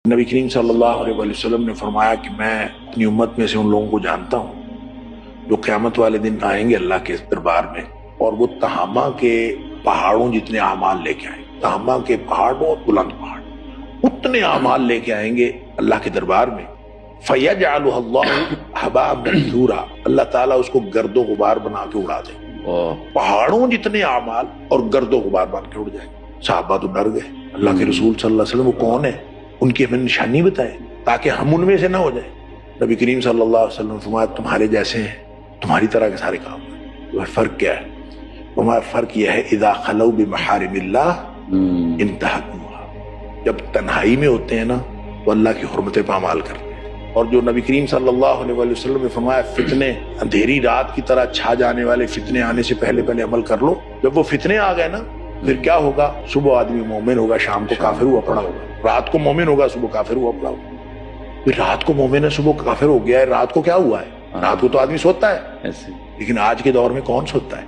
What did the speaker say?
نبی کریم صلی اللہ علیہ وسلم نے فرمایا کہ میں اپنی امت میں سے ان لوگوں کو جانتا ہوں جو قیامت والے دن آئیں گے اللہ کے دربار میں، اور وہ تہامہ کے پہاڑوں جتنے اعمال لے کے آئیں گے۔ تہامہ کے پہاڑ بہت بلند پہاڑ، اتنے اعمال لے کے آئیں گے اللہ کے دربار میں۔ فَيَجْعَلُهَا اللَّهُ هَبَاءً مَنثُورًا، اللہ تعالیٰ اس کو گرد و غبار بنا کے اڑا دے۔ پہاڑوں جتنے اعمال اور گرد و غبار بن کے اڑ جائیں۔ صحابہ تو ڈر گئے، اللہ کے رسول صلی اللہ علیہ وسلم وہ کون ہے، ان کی ہمیں نشانی بتائیں تاکہ ہم ان میں سے نہ ہو جائیں۔ نبی کریم صلی اللہ علیہ وسلم فرمایا تمہارے جیسے ہیں، تمہاری طرح کے سارے کام ہیں۔ فرق کیا ہے؟ فرمایا فرق یہ ہے اذا خلو بمحارم اللہ انتہکوها، جب تنہائی میں ہوتے ہیں نا تو اللہ کی حرمتیں پامال کرتے ہیں۔ اور جو نبی کریم صلی اللہ علیہ وسلم نے فرمایا فتنے اندھیری رات کی طرح چھا جانے والے فتنے آنے سے پہلے پہلے عمل کر لو، جب وہ فتنے آ گئے نا پھر کیا ہوگا؟ صبح آدمی مومن ہوگا، شام کو کافر ہوا پڑا ہوگا، رات کو مومن ہوگا، صبح کافر ہوا پڑا ہوگا۔ پھر رات کو مومن ہے، صبح کافر ہو گیا ہے، رات کو کیا ہوا ہے؟ رات کو تو آدمی سوتا ہے، لیکن آج کے دور میں کون سوتا ہے؟